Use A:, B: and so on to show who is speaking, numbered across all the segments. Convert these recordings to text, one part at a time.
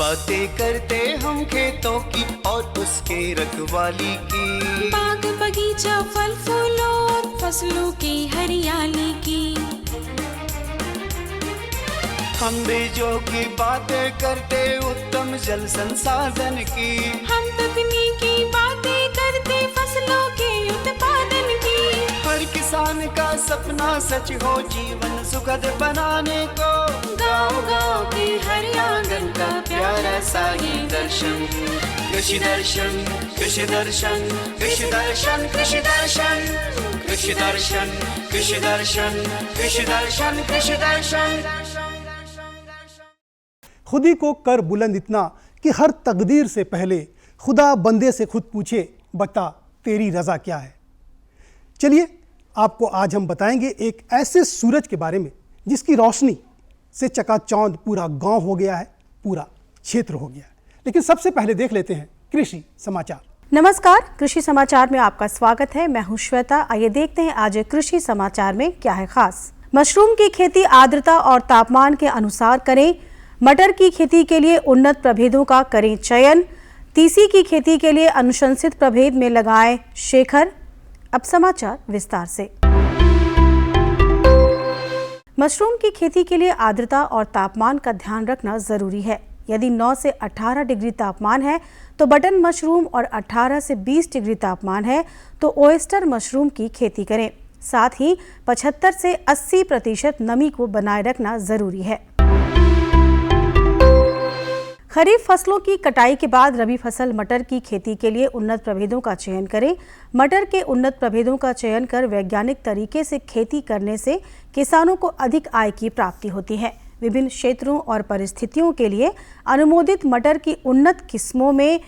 A: बातें करते हम खेतों की और उसके रखवाली की,
B: बाग बगीचा फल फूलों और फसलों की हरियाली की।
A: हम बीजों की बातें करते उत्तम जल संसाधन की,
B: हम तकनीकी बातें करते फसलों के उत्पादन की।
A: हर किसान का सपना सच हो जीवन सुखद बनाने को,
B: गाँव-गाँव के हर आंगन का प्यारा सा ये दर्शन।
A: कृषि दर्शन, कृषि दर्शन, कृषि दर्शन, कृषि दर्शन, कृषि दर्शन, कृषि दर्शन, कृषि दर्शन, कृषि दर्शन।
C: खुदी को कर बुलंद इतना कि हर तकदीर से पहले खुदा बंदे से खुद पूछे, बता तेरी रज़ा क्या है। चलिए आपको आज हम बताएंगे एक ऐसे सूरज के बारे में जिसकी रोशनी से चकाचौंध पूरा गांव हो गया है, पूरा क्षेत्र हो गया है। लेकिन सबसे पहले देख लेते हैं कृषि समाचार।
D: नमस्कार, कृषि समाचार में आपका स्वागत है। मैं हूं श्वेता। आइए देखते हैं आज कृषि समाचार में क्या है खास। मशरूम की खेती आर्द्रता और तापमान के अनुसार करें। मटर की खेती के लिए उन्नत प्रभेदों का करें चयन। तीसी की खेती के लिए अनुशंसित प्रभेद में लगाएं शेखर। अब समाचार विस्तार से। मशरूम की खेती के लिए आर्द्रता और तापमान का ध्यान रखना जरूरी है। यदि 9 से 18 डिग्री तापमान है तो बटन मशरूम और 18 से 20 डिग्री तापमान है तो ओयस्टर मशरूम की खेती करें। साथ ही 75 से 80% नमी को बनाए रखना जरूरी है। खरीफ फसलों की कटाई के बाद रबी फसल मटर की खेती के लिए उन्नत प्रभेदों का चयन करें। मटर के उन्नत प्रभेदों का चयन कर वैज्ञानिक तरीके से खेती करने से किसानों को अधिक आय की प्राप्ति होती है। विभिन्न क्षेत्रों और परिस्थितियों के लिए अनुमोदित मटर की उन्नत किस्मों में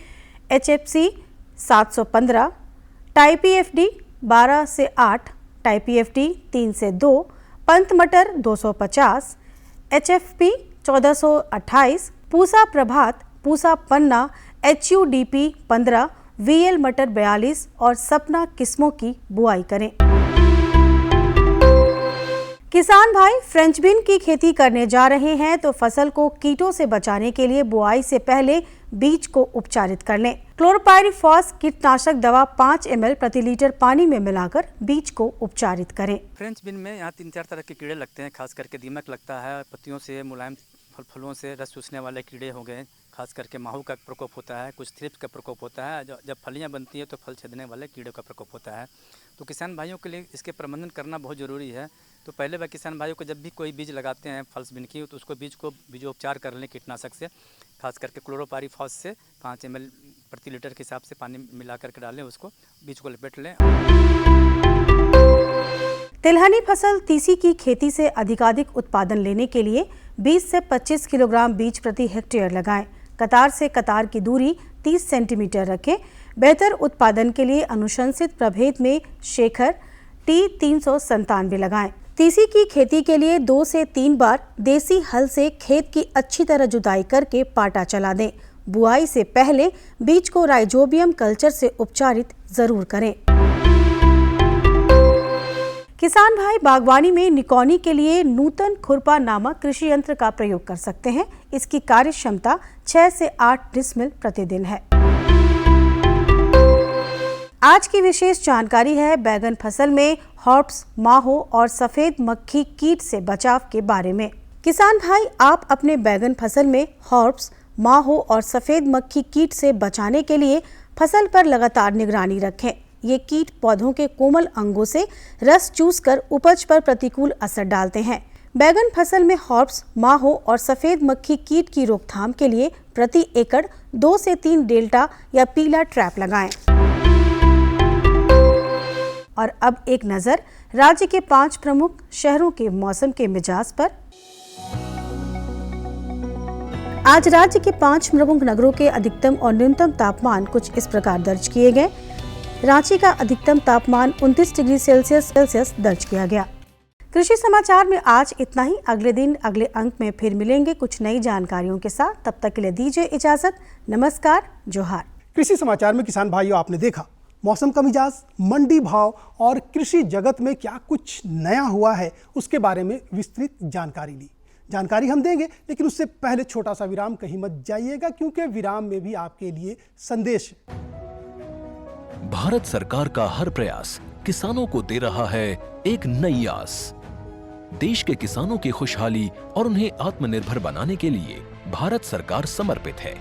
D: HFC 715, टाइपीएफडी 12 से 8, टाइपीएफडी 3 से 2, पंत मटर 250, HFP 1428, पूसा प्रभात, पूसा पन्ना, HUDP 15, VL मटर 42 और सपना किस्मों की बुआई करें। किसान भाई फ्रेंच बीन की खेती करने जा रहे हैं तो फसल को कीटों से बचाने के लिए बुआई से पहले बीज को उपचारित कर लें। क्लोरोपाइरीफॉस कीटनाशक दवा 5 ml प्रति लीटर पानी में मिलाकर बीज को उपचारित करें।
E: फ्रेंच बीन में यहाँ 3-4 तरह के कीड़े लगते हैं, खास करके दीमक लगता है। पत्तियों से मुलायम फलों से रस चूसने वाले कीड़े हो गए, खास करके माहू का प्रकोप होता है, कुछ थ्रिप्स का प्रकोप होता है। जब फलियां बनती है तो फल छेदने वाले कीड़ों का प्रकोप होता है। तो किसान भाइयों के लिए इसके प्रबंधन करना बहुत ज़रूरी है। तो पहले वह किसान भाइयों को जब भी कोई बीज लगाते हैं फल्स बीन की तो उसको बीज को बीजोपचार कर लें कीटनाशक से, खास करके क्लोरोपाइरीफॉस से 5 ml प्रति लीटर के हिसाब से पानी मिला करके डालें, उसको बीज को लपेट लें।
D: तिलहनी फसल तीसी की खेती से अधिकाधिक उत्पादन लेने के लिए 20 से 25 किलोग्राम बीज प्रति हेक्टेयर लगाएं। कतार से कतार की दूरी 30 सेंटीमीटर रखें। बेहतर उत्पादन के लिए अनुशंसित प्रभेद में शेखर T397 लगाएं। तीसी की खेती के लिए 2 से 3 बार देसी हल से खेत की अच्छी तरह जुताई करके पाटा चला दें। बुआई से पहले बीज को राइजोबियम कल्चर से उपचारित जरूर करें। किसान भाई बागवानी में निकौनी के लिए नूतन खुरपा नामक कृषि यंत्र का प्रयोग कर सकते हैं। इसकी कार्य क्षमता 6 से 8 डिसमिल प्रतिदिन है। आज की विशेष जानकारी है बैगन फसल में हॉर्प्स, माहो और सफेद मक्खी कीट से बचाव के बारे में। किसान भाई आप अपने बैगन फसल में हॉर्प्स, माहो और सफेद मक्खी कीट से बचाने के लिए फसल पर लगातार निगरानी रखें। ये कीट पौधों के कोमल अंगों से रस चूसकर उपज पर प्रतिकूल असर डालते हैं। बैगन फसल में हॉर्प्स, माहो और सफेद मक्खी कीट की रोकथाम के लिए प्रति एकड़ 2 से 3 डेल्टा या पीला ट्रैप लगाएं। और अब एक नजर राज्य के 5 प्रमुख शहरों के मौसम के मिजाज पर। आज राज्य के 5 प्रमुख नगरों के अधिकतम और न्यूनतम तापमान कुछ इस प्रकार दर्ज किए गए। रांची का अधिकतम तापमान 29 डिग्री सेल्सियस दर्ज किया गया। कृषि समाचार में आज इतना ही। अगले दिन अगले अंक में फिर मिलेंगे कुछ नई जानकारियों के साथ। तब तक के लिए दीजिए इजाजत। नमस्कार, जोहार।
C: कृषि समाचार में किसान भाइयों आपने देखा मौसम का मिजाज, मंडी भाव और कृषि जगत में क्या कुछ नया हुआ है उसके बारे में विस्तृत जानकारी ली। जानकारी हम देंगे, लेकिन उससे पहले छोटा सा विराम, कहीं मत जाइएगा क्योंकि विराम में भी आपके लिए संदेश है।
F: भारत सरकार का हर प्रयास किसानों को दे रहा है एक नई आस। देश के किसानों की खुशहाली और उन्हें आत्मनिर्भर बनाने के लिए भारत सरकार समर्पित है।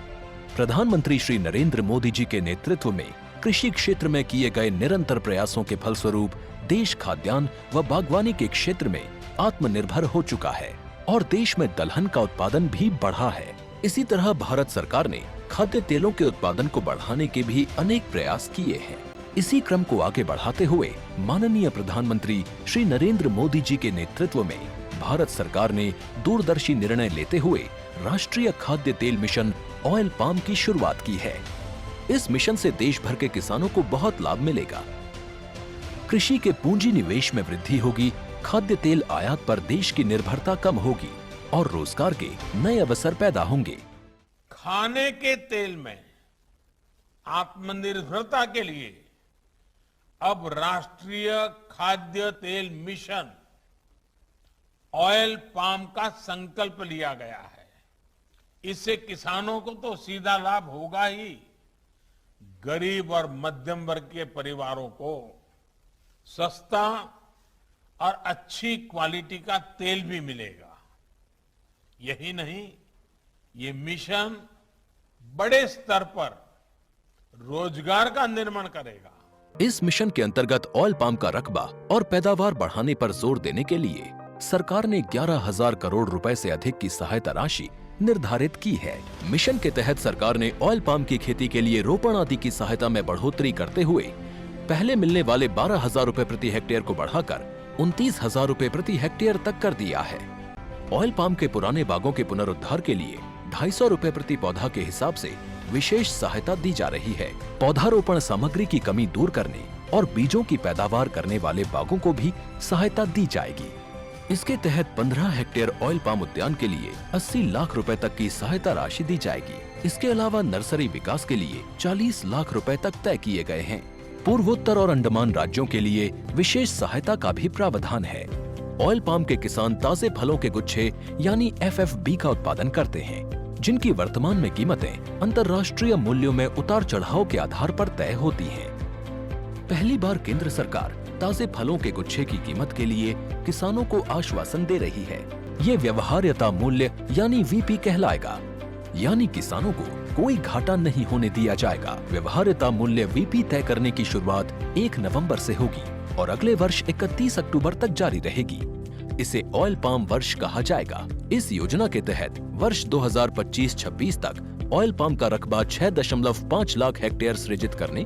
F: प्रधानमंत्री श्री नरेंद्र मोदी जी के नेतृत्व में कृषि क्षेत्र में किए गए निरंतर प्रयासों के फलस्वरूप देश खाद्यान्न व बागवानी के क्षेत्र में आत्मनिर्भर हो चुका है और देश में दलहन का उत्पादन भी बढ़ा है। इसी तरह भारत सरकार ने खाद्य तेलों के उत्पादन को बढ़ाने के भी अनेक प्रयास किए हैं। इसी क्रम को आगे बढ़ाते हुए माननीय प्रधानमंत्री श्री नरेंद्र मोदी जी के नेतृत्व में भारत सरकार ने दूरदर्शी निर्णय लेते हुए राष्ट्रीय खाद्य तेल मिशन ऑयल पाम की शुरुआत की है। इस मिशन से देश भर के किसानों को बहुत लाभ मिलेगा। कृषि के पूंजी निवेश में वृद्धि होगी, खाद्य तेल आयात पर देश की निर्भरता कम होगी और रोजगार के नए अवसर पैदा होंगे।
G: खाने के तेल में आत्मनिर्भरता के लिए अब राष्ट्रीय खाद्य तेल मिशन ऑयल पाम का संकल्प लिया गया है। इससे किसानों को तो सीधा लाभ होगा ही, गरीब और मध्यम वर्ग के परिवारों को सस्ता और अच्छी क्वालिटी का तेल भी मिलेगा। यही नहीं, ये मिशन बड़े स्तर पर रोजगार का निर्माण करेगा।
F: इस मिशन के अंतर्गत ऑयल पाम का रकबा और पैदावार बढ़ाने पर जोर देने के लिए सरकार ने 11,000 करोड़ रुपए से अधिक की सहायता राशि निर्धारित की है। मिशन के तहत सरकार ने ऑयल पाम की खेती के लिए रोपण आदि की सहायता में बढ़ोतरी करते हुए पहले मिलने वाले 12,000 रुपए प्रति हेक्टेयर को बढ़ाकर 29,000 रुपए प्रति हेक्टेयर तक कर दिया है। ऑयल पाम के पुराने बागों के पुनरुद्धार के लिए 250 रुपए प्रति पौधा के हिसाब से विशेष सहायता दी जा रही है। पौधारोपण सामग्री की कमी दूर करने और बीजों की पैदावार करने वाले बागों को भी सहायता दी जाएगी। इसके तहत 15 हेक्टेयर ऑयल पाम उद्यान के लिए 80 लाख रुपए तक की सहायता राशि दी जाएगी। इसके अलावा नर्सरी विकास के लिए 40 लाख रुपए तक तय किए गए हैं। पूर्वोत्तर और अंडमान राज्यों के लिए विशेष सहायता का भी प्रावधान है। ऑयल पाम के किसान ताजे फलों के गुच्छे यानी FFB का उत्पादन करते हैं, जिनकी वर्तमान में कीमतें अंतर्राष्ट्रीय मूल्यों में उतार चढ़ाव के आधार पर तय होती हैं। पहली बार केंद्र सरकार ताजे फलों के गुच्छे की कीमत के लिए किसानों को आश्वासन दे रही है। ये व्यवहार्यता मूल्य यानी VP कहलाएगा, यानी किसानों को कोई घाटा नहीं होने दिया जाएगा। व्यवहार्यता मूल्य VP तय करने की शुरुआत 1 नवंबर से होगी और अगले वर्ष 31 अक्टूबर तक जारी रहेगी। इसे ऑयल पाम वर्ष कहा जाएगा। इस योजना के तहत वर्ष 2025-26 तक ऑयल पाम का रकबा 6.5 लाख हेक्टेयर सृजित करने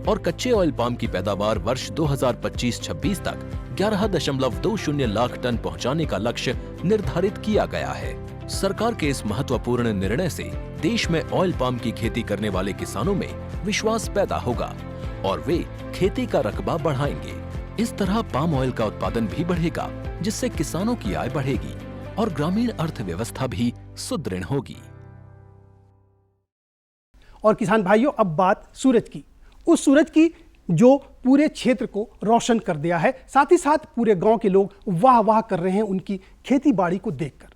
F: और कच्चे ऑयल पाम की पैदावार वर्ष 2025-26 तक 11.20 लाख टन पहुंचाने का लक्ष्य निर्धारित किया गया है। सरकार के इस महत्वपूर्ण निर्णय से देश में ऑयल पाम की खेती करने वाले किसानों में विश्वास पैदा होगा और वे खेती का रकबा बढ़ाएंगे। इस तरह पाम ऑयल का उत्पादन भी बढ़ेगा, जिससे किसानों की आय बढ़ेगी और ग्रामीण अर्थव्यवस्था भी सुदृढ़ होगी।
C: और किसान भाइयों, अब बात सूरज की, उस सूरज की जो पूरे क्षेत्र को रोशन कर दिया है, साथ ही साथ पूरे गांव के लोग वाह वाह कर रहे हैं उनकी खेती बाड़ी को देखकर।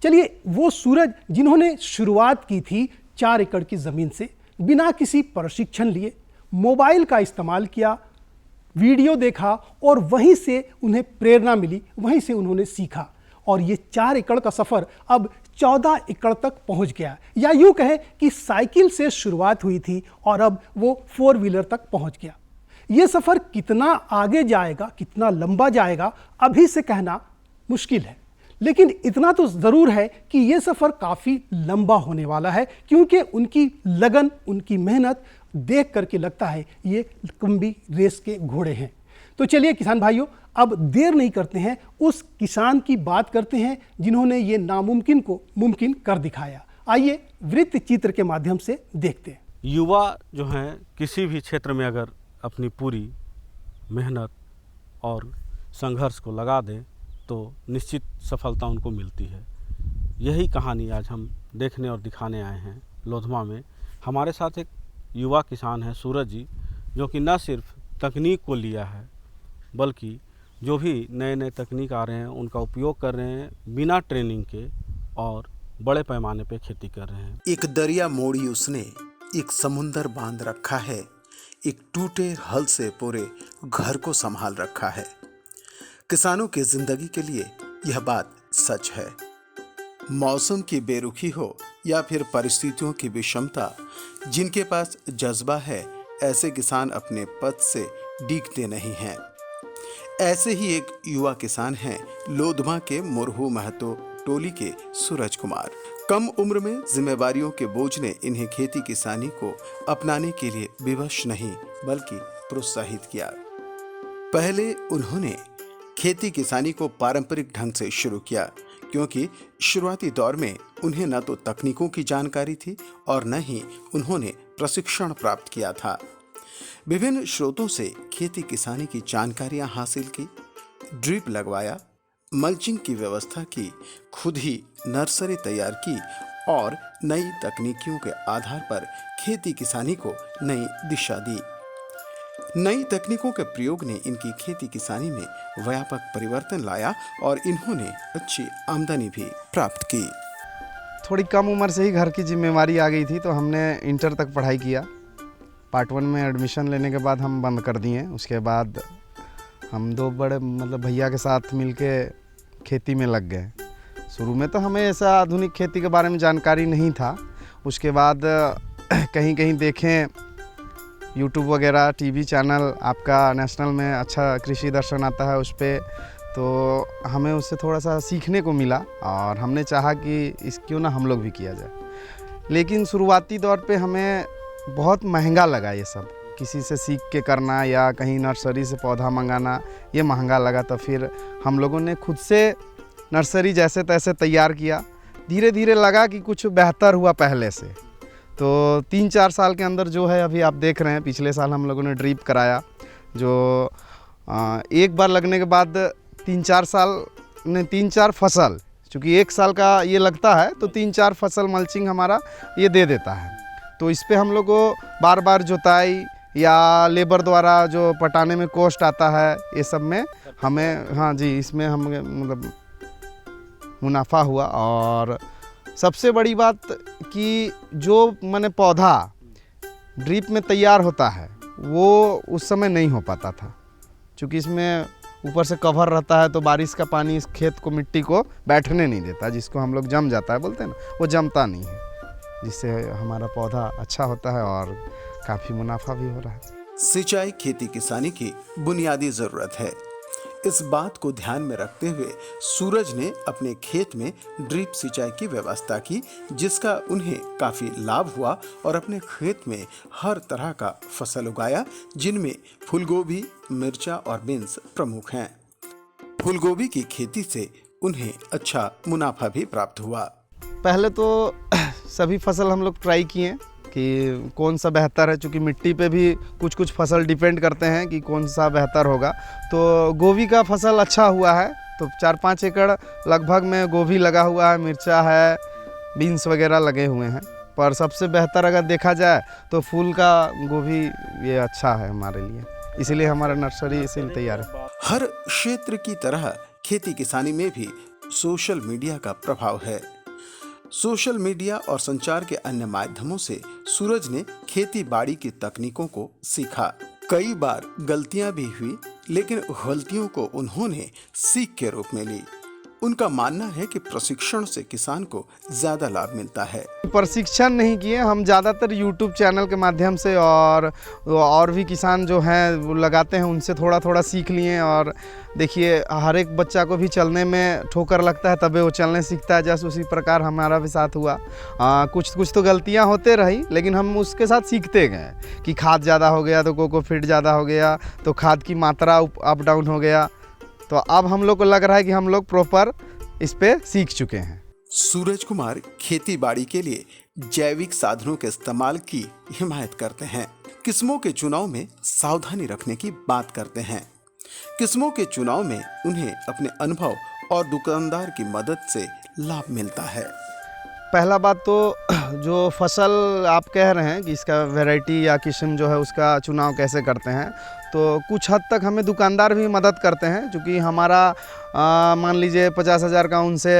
C: चलिए, वो सूरज जिन्होंने शुरुआत की थी 4 एकड़ की जमीन से, बिना किसी प्रशिक्षण लिए मोबाइल का इस्तेमाल किया, वीडियो देखा और वहीं से उन्हें प्रेरणा मिली, वहीं से उन्होंने सीखा और ये 4 एकड़ का सफ़र अब 14 एकड़ तक पहुंच गया। या यूं कहें कि साइकिल से शुरुआत हुई थी और अब वो 4 व्हीलर तक पहुंच गया। ये सफ़र कितना आगे जाएगा, कितना लंबा जाएगा, अभी से कहना मुश्किल है, लेकिन इतना तो ज़रूर है कि ये सफ़र काफ़ी लंबा होने वाला है, क्योंकि उनकी लगन, उनकी मेहनत देख करके लगता है ये लंबी रेस के घोड़े हैं। तो चलिए किसान भाइयों, अब देर नहीं करते हैं, उस किसान की बात करते हैं जिन्होंने ये नामुमकिन को मुमकिन कर दिखाया। आइए वृत्त चित्र के माध्यम से देखते हैं।
H: युवा जो हैं किसी भी क्षेत्र में अगर अपनी पूरी मेहनत और संघर्ष को लगा दें तो निश्चित सफलता उनको मिलती है। यही कहानी आज हम देखने और दिखाने आए हैं लोधमा में। हमारे साथ एक युवा किसान है सूरज जी, जो कि न सिर्फ तकनीक को लिया है बल्कि जो भी नए नए तकनीक आ रहे हैं उनका उपयोग कर रहे हैं बिना ट्रेनिंग के और बड़े पैमाने पे खेती कर रहे हैं।
I: एक दरिया मोड़ी उसने, एक समुंदर बांध रखा है, एक टूटे हल से पूरे घर को संभाल रखा है। किसानों की जिंदगी के लिए यह बात सच है। मौसम की बेरुखी हो या फिर परिस्थितियों की विषमता, जिनके पास जज्बा है ऐसे किसान अपने पद से डिगते नहीं हैं। ऐसे ही एक युवा किसान हैं लोधमा के मुरहू महतो टोली के सूरज कुमार। कम उम्र में जिम्मेवारियों के बोझ ने इन्हें खेती किसानी को अपनाने के लिए विवश नहीं बल्कि प्रोत्साहित किया। पहले उन्होंने खेती किसानी को पारंपरिक ढंग से शुरू किया, क्योंकि शुरुआती दौर में उन्हें न तो तकनीकों की जानकारी थी और न ही उन्होंने प्रशिक्षण प्राप्त किया था। विभिन्न स्रोतों से खेती किसानी की जानकारियां हासिल की, ड्रिप लगवाया, मल्चिंग की व्यवस्था की, खुद ही नर्सरी तैयार की और नई तकनीकियों के आधार पर खेती किसानी को नई दिशा दी। नई तकनीकों के प्रयोग ने इनकी खेती किसानी में व्यापक परिवर्तन लाया और इन्होंने अच्छी आमदनी भी प्राप्त की।
J: थोड़ी कम उम्र से ही घर की जिम्मेवारी आ गई थी, तो हमने इंटर तक पढ़ाई किया। पार्ट 1 में एडमिशन लेने के बाद हम बंद कर दिए। उसके बाद हम 2 बड़े भैया के साथ मिलके खेती में लग गए। शुरू में तो हमें ऐसा आधुनिक खेती के बारे में जानकारी नहीं था। उसके बाद कहीं कहीं देखें यूट्यूब वगैरह टीवी चैनल, आपका नेशनल में अच्छा कृषि दर्शन आता है, उस पर तो हमें उससे थोड़ा सा सीखने को मिला और हमने चाहा कि क्यों ना हम लोग भी किया जाए। लेकिन शुरुआती दौर पे हमें बहुत महंगा लगा ये सब, किसी से सीख के करना या कहीं नर्सरी से पौधा मंगाना, ये महंगा लगा। तो फिर हम लोगों ने खुद से नर्सरी जैसे तैसे तैयार किया। धीरे धीरे लगा कि कुछ बेहतर हुआ पहले से। तो 3-4 साल के अंदर जो है, अभी आप देख रहे हैं, पिछले साल हम लोगों ने ड्रिप कराया, जो एक बार लगने के बाद 3-4 साल ने 3-4 फसल, चूँकि 1 साल का ये लगता है तो 3-4 फसल मल्चिंग हमारा ये दे देता है। तो इस पे हम लोग को बार बार जुताई या लेबर द्वारा जो पटाने में कॉस्ट आता है, ये सब में हमें, हाँ जी, इसमें हम मतलब मुनाफा हुआ। और सबसे बड़ी बात कि जो मैंने पौधा ड्रिप में तैयार होता है वो उस समय नहीं हो पाता था, क्योंकि इसमें ऊपर से कवर रहता है तो बारिश का पानी इस खेत को, मिट्टी को बैठने नहीं देता, जिसको हम लोग जम जाता है बोलते हैं ना, वो जमता नहीं है, जिससे हमारा पौधा अच्छा होता है और काफ़ी मुनाफा भी हो रहा है।
I: सिंचाई खेती किसानी की बुनियादी ज़रूरत है। इस बात को ध्यान में रखते हुए सूरज ने अपने खेत में ड्रिप सिंचाई की व्यवस्था की, जिसका उन्हें काफ़ी लाभ हुआ और अपने खेत में हर तरह का फसल उगाया, जिनमें फूलगोभी, मिर्चा और बीन्स प्रमुख हैं। फूलगोभी की खेती से उन्हें अच्छा मुनाफा भी प्राप्त हुआ।
J: पहले तो सभी फसल हम लोग ट्राई किए कि कौन सा बेहतर है, क्योंकि मिट्टी पे भी कुछ कुछ फसल डिपेंड करते हैं कि कौन सा बेहतर होगा। तो गोभी का फसल अच्छा हुआ है, तो 4-5 एकड़ लगभग में गोभी लगा हुआ है, मिर्चा है, बीन्स वगैरह लगे हुए हैं। पर सबसे बेहतर अगर देखा जाए तो फूल का गोभी ये अच्छा है हमारे लिए, इसलिए हमारा नर्सरी इसीलिए तैयार है।
I: हर क्षेत्र की तरह खेती किसानी में भी सोशल मीडिया का प्रभाव है। सोशल मीडिया और संचार के अन्य माध्यमों से सूरज ने खेती बाड़ी की तकनीकों को सीखा। कई बार गलतियां भी हुई, लेकिन गलतियों को उन्होंने सीख के रूप में ली। उनका मानना है कि प्रशिक्षण से किसान को ज्यादा लाभ मिलता है।
J: प्रशिक्षण नहीं किए हम, ज़्यादातर यूट्यूब चैनल के माध्यम से और भी किसान जो हैं वो लगाते हैं, उनसे थोड़ा थोड़ा सीख लिए। और देखिए, हर एक बच्चा को भी चलने में ठोकर लगता है तभी वो चलने सीखता है, जैसे उसी प्रकार हमारा भी साथ हुआ। कुछ तो गलतियां होते रही, लेकिन हम उसके साथ सीखते गए कि खाद ज़्यादा हो गया तो कोकोफिट ज़्यादा हो गया तो खाद की मात्रा अप डाउन हो गया। तो अब हम लोग को लग रहा है कि हम लोग प्रॉपर इस पे सीख चुके हैं।
I: सूरज कुमार खेती बाड़ी के लिए जैविक साधनों के इस्तेमाल की हिमायत करते हैं। किस्मों के चुनाव में सावधानी रखने की बात करते हैं। किस्मों के चुनाव में उन्हें अपने अनुभव और दुकानदार की मदद से लाभ मिलता है।
J: पहला बात तो जो फसल आप कह रहे हैं कि इसका वैरायटी या किस्म जो है उसका चुनाव कैसे करते हैं, तो कुछ हद तक हमें दुकानदार भी मदद करते हैं, क्योंकि हमारा मान लीजिए 50,000 का उनसे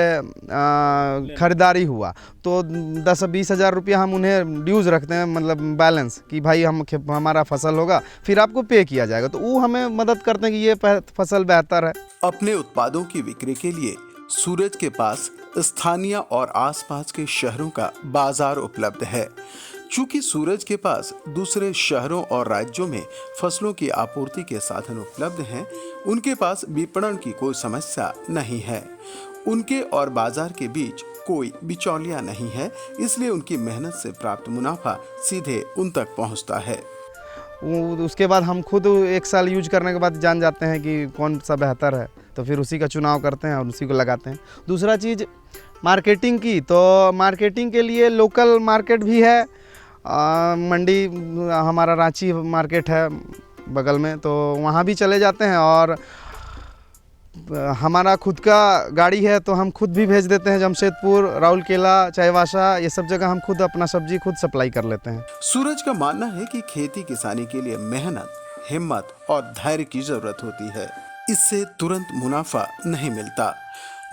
J: ख़रीदारी हुआ तो 10-20 हज़ार रुपया हम उन्हें ड्यूज़ रखते हैं, मतलब बैलेंस कि भाई हमारा फसल होगा फिर आपको पे किया जाएगा, तो वो हमें मदद करते हैं कि ये फसल बेहतर है।
I: अपने उत्पादों की बिक्री के लिए सूरज के पास स्थानीय और आसपास के शहरों का बाजार उपलब्ध है। चूंकि सूरज के पास दूसरे शहरों और राज्यों में फसलों की आपूर्ति के साधन उपलब्ध हैं, उनके पास विपणन की कोई समस्या नहीं है। उनके और बाजार के बीच कोई बिचौलिया नहीं है, इसलिए उनकी मेहनत से प्राप्त मुनाफा सीधे उन तक पहुंचता है।
J: उसके बाद हम खुद 1 साल यूज करने के बाद जान जाते हैं कि कौन सा बेहतर है, तो फिर उसी का चुनाव करते हैं और उसी को लगाते हैं। दूसरा चीज़ मार्केटिंग की, तो मार्केटिंग के लिए लोकल मार्केट भी है, मंडी हमारा रांची मार्केट है बगल में, तो वहाँ भी चले जाते हैं। और हमारा खुद का गाड़ी है तो हम खुद भी भेज देते हैं जमशेदपुर, राउरकेला, चाईबासा, ये सब जगह हम खुद अपना सब्जी खुद सप्लाई कर लेते हैं।
I: सूरज का मानना है कि खेती किसानी के लिए मेहनत, हिम्मत और धैर्य की जरूरत होती है। इससे तुरंत मुनाफा नहीं मिलता।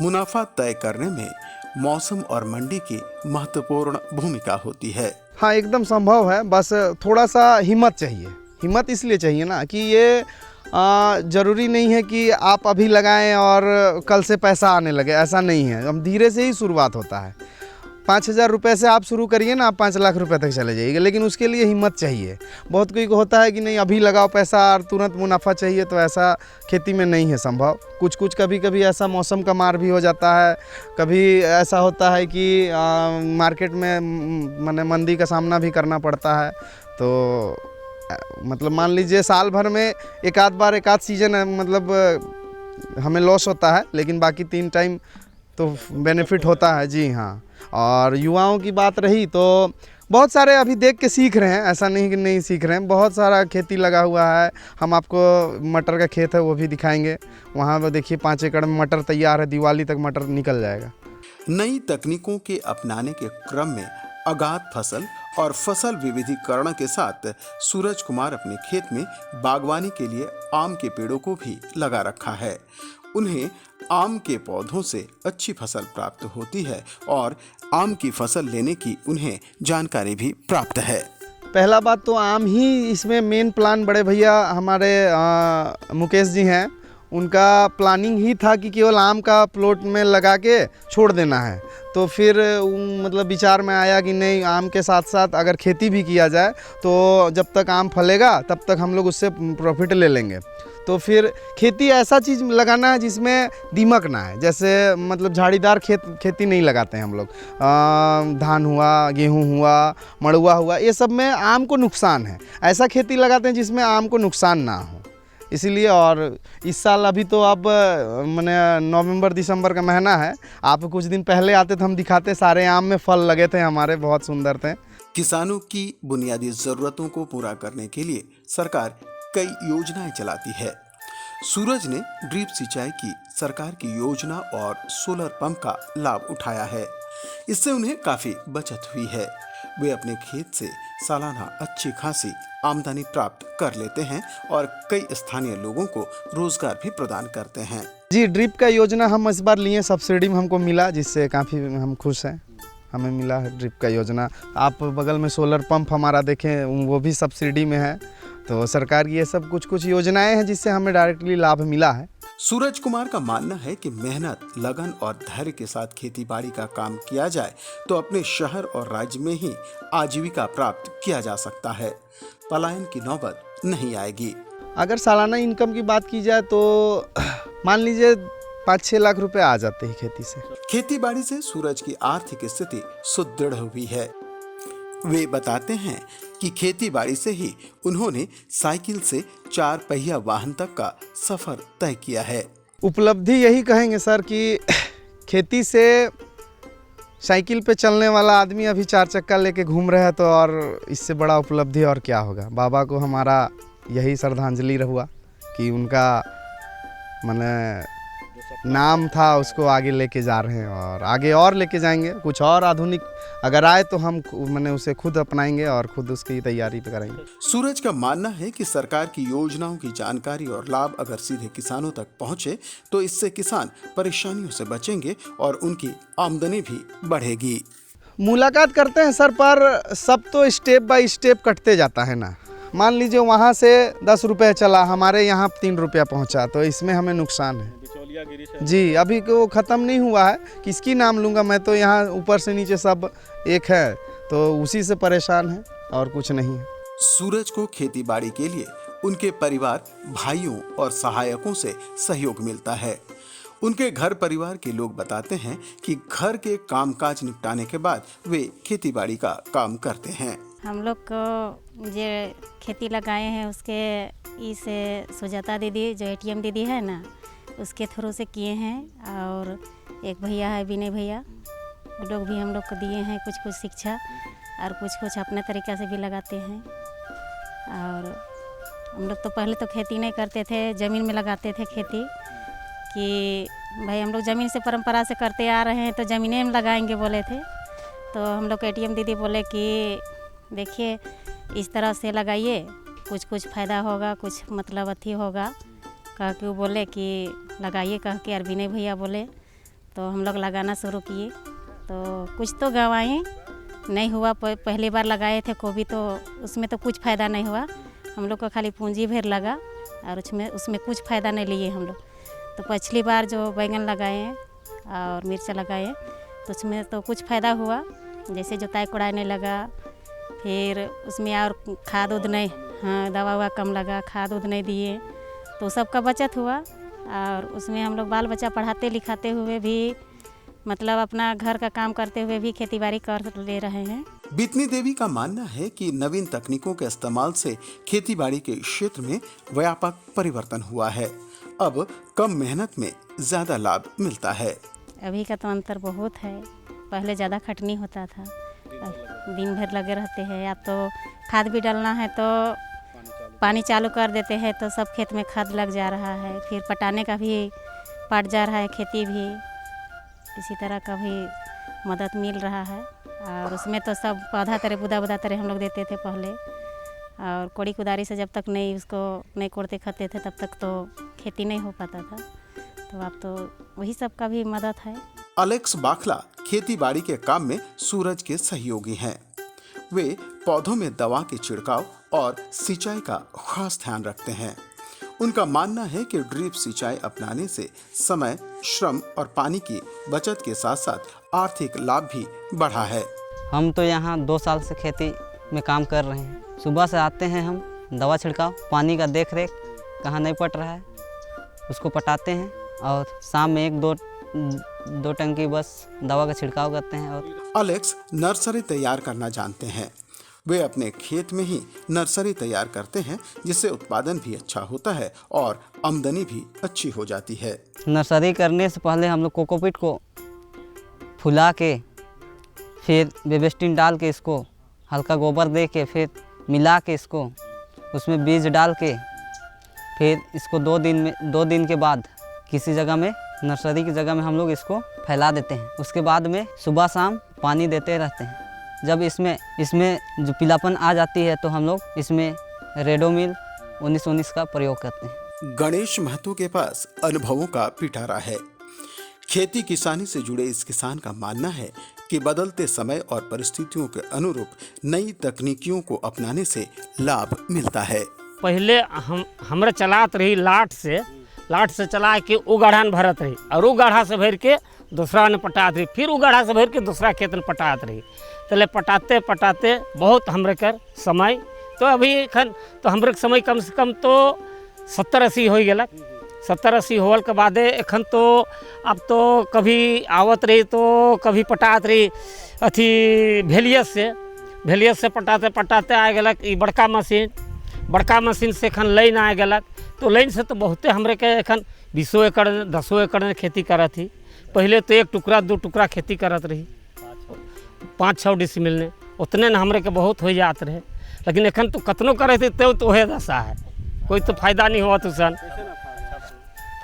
I: मुनाफा तय करने में मौसम और मंडी की महत्वपूर्ण भूमिका होती है।
J: हाँ, एकदम संभव है, बस थोड़ा सा हिम्मत चाहिए। हिम्मत इसलिए चाहिए ना कि ये ज़रूरी नहीं है कि आप अभी लगाएं और कल से पैसा आने लगे, ऐसा नहीं है। हम धीरे से ही शुरुआत होता है। 5,000 रुपये से आप शुरू करिए ना, आप 5 लाख रुपए तक चले जाइएगा, लेकिन उसके लिए हिम्मत चाहिए। बहुत कोई को होता है कि नहीं अभी लगाओ पैसा और तुरंत मुनाफा चाहिए, तो ऐसा खेती में नहीं है संभव। कुछ कभी कभी ऐसा मौसम का मार भी हो जाता है, कभी ऐसा होता है कि मार्केट में माने मंदी का सामना भी करना पड़ता है। तो मतलब मान लीजिए साल भर में एक आध सीजन है, मतलब हमें लॉस होता है, लेकिन बाकी 3 टाइम तो बेनिफिट होता है। जी हाँ। और युवाओं की बात रही तो बहुत सारे अभी देख के सीख रहे हैं, ऐसा नहीं कि नहीं सीख रहे हैं। बहुत सारा खेती लगा हुआ है। हम आपको मटर का खेत है वो भी दिखाएंगे। वहाँ पर देखिए 5 एकड़ में मटर तैयार है, दिवाली तक मटर निकल जाएगा।
I: नई तकनीकों के अपनाने के क्रम में अगाध फसल और फसल विविधीकरण के साथ सूरज कुमार अपने खेत में बागवानी के लिए आम के पेड़ों को भी लगा रखा है। उन्हें आम के पौधों से अच्छी फसल प्राप्त होती है और आम की फसल लेने की उन्हें जानकारी भी प्राप्त है।
J: पहला बात तो आम ही इसमें मेन प्लान बड़े भैया हमारे मुकेश जी हैं, उनका प्लानिंग ही था कि केवल आम का प्लॉट में लगा के छोड़ देना है। तो फिर मतलब विचार में आया कि नहीं, आम के साथ साथ अगर खेती भी किया जाए तो जब तक आम फलेगा तब तक हम लोग उससे प्रॉफिट ले लेंगे। तो फिर खेती ऐसा चीज़ लगाना है जिसमें दीमक ना है, जैसे मतलब झाड़ीदार खेती नहीं लगाते हैं हम लोग। धान हुआ, गेहूं हुआ, मड़ुआ हुआ, ये सब में आम को नुकसान है। ऐसा खेती लगाते हैं जिसमें आम को नुकसान ना हो, इसीलिए। और इस साल अभी तो अब मैंने नवंबर दिसंबर का महीना है, आप कुछ दिन पहले आते तो हम दिखाते, सारे आम में फल लगे थे हमारे, बहुत सुंदर थे।
I: किसानों की बुनियादी जरूरतों को पूरा करने के लिए सरकार कई योजनाएं चलाती है। सूरज ने ड्रिप सिंचाई की सरकार की योजना और सोलर पंप का लाभ उठाया है। इससे उन्हें काफी बचत हुई है। वे अपने खेत से सालाना अच्छी खासी आमदनी प्राप्त कर लेते हैं और कई स्थानीय लोगों को रोजगार भी प्रदान करते हैं।
J: जी, ड्रिप का योजना हम इस बार लिए, सब्सिडी में हमको मिला, जिससे काफ़ी हम खुश हैं। हमें मिला है ड्रिप का योजना। आप बगल में सोलर पंप हमारा देखें, वो भी सब्सिडी में है। तो सरकार की ये सब कुछ योजनाएं हैं जिससे हमें डायरेक्टली लाभ मिला है।
I: सूरज कुमार का मानना है कि मेहनत, लगन और धैर्य के साथ खेतीबाड़ी का काम किया जाए तो अपने शहर और राज्य में ही आजीविका प्राप्त किया जा सकता है। पलायन की नौबत नहीं आएगी।
J: अगर सालाना इनकम की बात की जाए तो मान लीजिए 5-6 लाख रुपए आ जाते हैं खेती से।
I: खेतीबाड़ी से सूरज की आर्थिक स्थिति सुदृढ़ हुई है। वे बताते हैं कि खेतीबाड़ी से ही उन्होंने साइकिल से 4 पहिया वाहन तक का सफर तय किया है।
J: उपलब्धि यही कहेंगे सर कि खेती से साइकिल पे चलने वाला आदमी अभी 4 चक्का लेके घूम रहा है, तो और इससे बड़ा उपलब्धि और क्या होगा। बाबा को हमारा यही श्रद्धांजलि रहुआ कि उनका माने नाम था उसको आगे लेके जा रहे हैं और आगे और लेके जाएंगे। कुछ और आधुनिक अगर आए तो हम मैंने उसे खुद अपनाएंगे और खुद उसकी तैयारी पे करेंगे।
I: सूरज का मानना है कि सरकार की योजनाओं की जानकारी और लाभ अगर सीधे किसानों तक पहुंचे तो इससे किसान परेशानियों से बचेंगे और उनकी आमदनी भी बढ़ेगी।
J: मुलाकात करते हैं सर, पर सब तो स्टेप बाय स्टेप कटते जाता है ना। मान लीजिए वहाँ से 10 रुपये चला, हमारे यहाँ 3 रुपया पहुँचा, तो इसमें हमें नुकसान है जी। अभी वो ख़त्म नहीं हुआ है, किसकी नाम लूँगा मैं, तो यहाँ ऊपर से नीचे सब एक है, तो उसी से परेशान है और कुछ नहीं है।
I: सूरज को खेती बाड़ी के लिए उनके परिवार, भाइयों और सहायकों से सहयोग मिलता है। उनके घर परिवार के लोग बताते हैं कि घर के कामकाज निपटाने के बाद वे खेती बाड़ी का काम करते हैं।
K: हम लोग को जो खेती लगाए हैं उसके इसे सुजाता दीदी जो ATM दीदी है ना, उसके थ्रू से किए हैं। और एक भैया है विनय भैया, वो लोग भी हम लोग को दिए हैं कुछ कुछ शिक्षा, और कुछ कुछ अपने तरीक़ा से भी लगाते हैं। और हम लोग तो पहले तो खेती नहीं करते थे, ज़मीन में लगाते थे खेती, कि भाई हम लोग ज़मीन से परंपरा से करते आ रहे हैं तो ज़मीनें में लगाएंगे बोले थे। तो हम लोग ATM दीदी बोले कि देखिए इस तरह से लगाइए, कुछ कुछ फ़ायदा होगा, कुछ मतलब अथी होगा, कह के वो बोले कि लगाइए कह के। और विनय भैया बोले तो हम लोग लगाना शुरू किए। तो कुछ तो गंवाए, नहीं हुआ। पहली बार लगाए थे गोभी, तो उसमें तो कुछ फ़ायदा नहीं हुआ। हम लोग को खाली पूंजी भर लगा और उसमें कुछ फ़ायदा नहीं लिए हम लोग। तो पिछली बार जो बैंगन लगाए और मिर्च लगाए तो उसमें तो कुछ फ़ायदा हुआ, जैसे जोताई कोड़ाई नहीं लगा, फिर उसमें और खाद उद नहीं, हाँ दवा ववा कम लगा, खाद उद नहीं दिए, तो सबका बचत हुआ। और उसमें हम लोग बाल बच्चा पढ़ाते लिखाते हुए भी, मतलब अपना घर का काम करते हुए भी खेती बाड़ी कर ले रहे हैं।
I: बितनी देवी का मानना है कि नवीन तकनीकों के इस्तेमाल से खेती बाड़ी के क्षेत्र में व्यापक परिवर्तन हुआ है। अब कम मेहनत में ज़्यादा लाभ मिलता है।
K: अभी का तो अंतर बहुत है, पहले ज़्यादा खटनी होता था, दिन भर लगे रहते हैं। अब तो खाद भी डालना है तो पानी चालू कर देते हैं तो सब खेत में खाद लग जा रहा है। फिर पटाने का भी पट जा रहा है, खेती भी इसी तरह का भी मदद मिल रहा है। और उसमें तो सब पौधा तरह बुदा तरह हम लोग देते थे पहले, और कोड़ी कुदारी से जब तक नहीं उसको नहीं कोड़ते खाते थे तब तक तो खेती नहीं हो पाता था। तो अब तो वही सब का भी मदद है।
I: अलेक्स बाखला खेती बाड़ी के काम में सूरज के सहयोगी हैं। वे पौधों में दवा के छिड़काव और सिंचाई का खास ध्यान रखते हैं। उनका मानना है कि ड्रिप सिंचाई अपनाने से समय, श्रम और पानी की बचत के साथ साथ आर्थिक लाभ भी बढ़ा है।
L: हम तो यहाँ 2 साल से खेती में काम कर रहे हैं। सुबह से आते हैं हम, दवा छिड़काव, पानी का देख रेख, कहाँ नहीं पट रहा है उसको पटाते हैं, और शाम में 1-2 टंकी बस दवा का छिड़काव करते हैं। और
I: अलेक्स नर्सरी तैयार करना जानते हैं। वे अपने खेत में ही नर्सरी तैयार करते हैं, जिससे उत्पादन भी अच्छा होता है और आमदनी भी अच्छी हो जाती है।
L: नर्सरी करने से पहले हम लोग कोकोपीट को फुला के, फिर बेबेस्टिन डाल के, इसको हल्का गोबर दे के, फिर मिला के इसको उसमें बीज डाल के, फिर इसको 2 दिन के बाद किसी जगह में, नर्सरी की जगह में हम लोग इसको फैला देते हैं। उसके बाद में सुबह शाम पानी देते रहते हैं। जब इसमें जो पीलापन आ जाती है तो हम लोग इसमें रेडोमिल 1919 का प्रयोग करते हैं।
I: गणेश महतो के पास अनुभवों का पिटारा है। खेती किसानी से जुड़े इस किसान का मानना है कि बदलते समय और परिस्थितियों के अनुरूप नई तकनीकियों को अपनाने से लाभ मिलता है।
M: पहले हमरा चलात रही लाट से चला के उ गढ़ा में भरत रही, और उ गढ़ा से भर के दूसरा ने पटात रही, फिर उ गढ़ा से भर के दूसरा खेत में पटात रही। तले पटाते बहुत हमरे कर समय, तो अभी एखन तो हमरे समय कम से कम तो 70-80 हो गलक। 70-80 होल के बादे एखन तो अब तो कभी आवत रही तो कभी पटात रही अथी भेलियस से पटाते आ गलक। ई बड़का मशीन से एखन लाइन आ गलक, तो लाइन से तो बहुते हमरे के एखन 20 एकड़ 10 एकड़ में खेती करत थी। पहले तो 1 टुकड़ा 2 टुकड़ा खेती करत रही, 5-6 डिसमिल ने, उतने न हमरे के बहुत हो जात रहे। लेकिन एखन तो कतनो करे थे तो वह दशा है, कोई तो फायदा नहीं हुआ। तो सन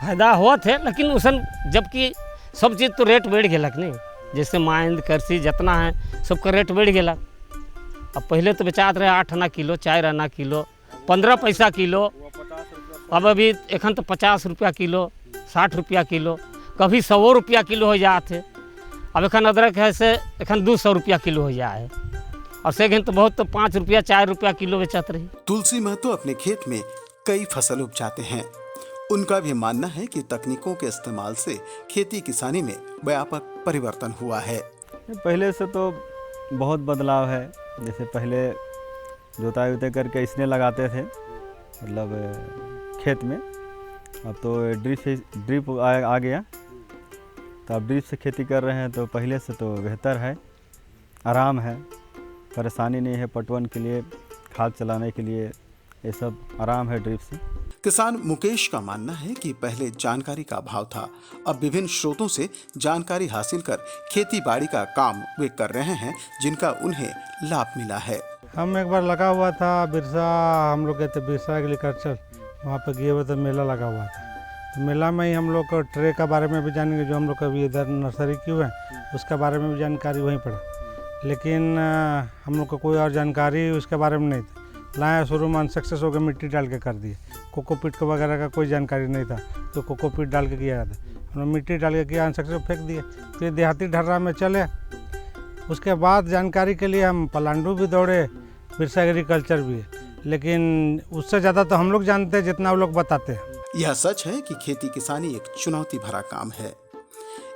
M: फायदा हुआ थे, लेकिन उसन जबकि सब चीज़ तो रेट बढ़ गया नहीं, जैसे माइंद करसी जितना है सबका रेट बढ़ गया। अब पहले तो बेचात रहे 8 आना किलो, 4 आना किलो, 15 पैसा किलो, अब अभी एखन तो 50 रुपया किलो, 60 रुपया किलो, कभी 100 रुपया किलो हो जाते। अब एखन अदरक है से एखन 200 रुपया किलो हो जाए, और सेखन तो बहुत तो 5 रुपया 4 रुपया किलो बेचत रही।
I: तुलसी महतो अपने खेत में कई फसल उपजाते हैं। उनका भी मानना है कि तकनीकों के इस्तेमाल से खेती किसानी में व्यापक परिवर्तन हुआ है।
N: पहले से तो बहुत बदलाव है। जैसे पहले जोताई उताई करके इसने लगाते थे, मतलब खेत में। अब तो ड्रिप आ गया, तो अब ड्रिप से खेती कर रहे हैं, तो पहले से तो बेहतर है, आराम है, परेशानी नहीं है। पटवन के लिए, खाद चलाने के लिए ये सब आराम है ड्रिप से।
I: किसान मुकेश का मानना है कि पहले जानकारी का अभाव था, अब विभिन्न स्रोतों से जानकारी हासिल कर खेती बाड़ी का काम वे कर रहे हैं, जिनका उन्हें लाभ मिला है।
O: हम एक बार लगा हुआ था बिरसा, हम लोग कहते बिरसा एग्रीकल्चर, वहाँ पर गए हुए तो मेला लगा हुआ था। तो मेला में ही हम लोग को ट्रे के बारे में भी जानेंगे, जो हम लोग अभी इधर नर्सरी की हुए हैं उसके बारे में भी जानकारी वहीं पड़ा, लेकिन हम लोग को कोई और जानकारी उसके बारे में नहीं था। लाया शुरू में अनसक्सेस हो गए, मिट्टी डाल के कर दिए। कोकोपीट को वगैरह का कोई जानकारी नहीं था, तो कोकोपीट डाल के किया जाता, हमने मिट्टी डाल के किया, अनसक्सेस फेंक दिए। फिर देहाती ढर्रा में चले, उसके बाद जानकारी के लिए हम पलांडू भी दौड़े, बिरसा एग्रीकल्चर भी है, लेकिन उससे ज़्यादा तो हम लोग जानते हैं जितना वो लोग बताते हैं।
I: यह सच है कि खेती किसानी एक चुनौती भरा काम है।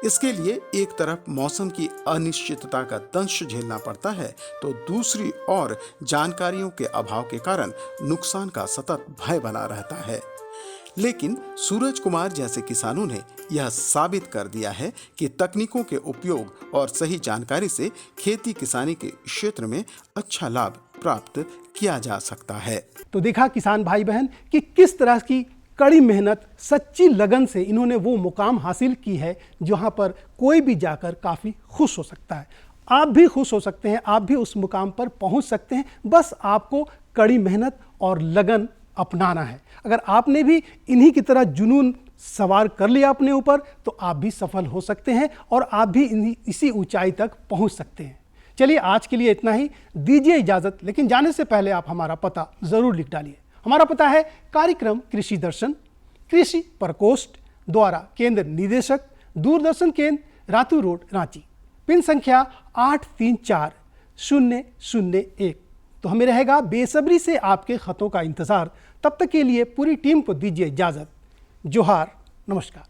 I: इसके लिए एक तरफ मौसम की अनिश्चितता का दंश झेलना पड़ता है, तो दूसरी ओर जानकारियों के अभाव के कारण नुकसान का सतत भय बना रहता है। लेकिन सूरज कुमार जैसे किसानों ने यह साबित कर दिया है कि तकनीकों के उपयोग और सही जानकारी से खेती किसानी के क्षेत्र में अच्छा लाभ प्राप्त किया जा सकता है।
C: तो देखा किसान भाई बहन कि किस तरह की कड़ी मेहनत, सच्ची लगन से इन्होंने वो मुकाम हासिल की है जहाँ पर कोई भी जाकर काफ़ी खुश हो सकता है। आप भी खुश हो सकते हैं, आप भी उस मुकाम पर पहुँच सकते हैं, बस आपको कड़ी मेहनत और लगन अपनाना है। अगर आपने भी इन्हीं की तरह जुनून सवार कर लिया अपने ऊपर, तो आप भी सफल हो सकते हैं और आप भी इसी ऊंचाई तक पहुंच सकते हैं। चलिए आज के लिए इतना ही, दीजिए इजाज़त, लेकिन जाने से पहले आप हमारा पता ज़रूर लिख डालिए। हमारा पता है कार्यक्रम कृषि दर्शन, कृषि प्रकोष्ठ द्वारा केंद्र निदेशक, दूरदर्शन केंद्र, रातू रोड, रांची, पिन संख्या 834001। तो हमें रहेगा बेसब्री से आपके खतों का इंतज़ार। तब तक के लिए पूरी टीम को दीजिए इजाज़त। जोहार, नमस्कार।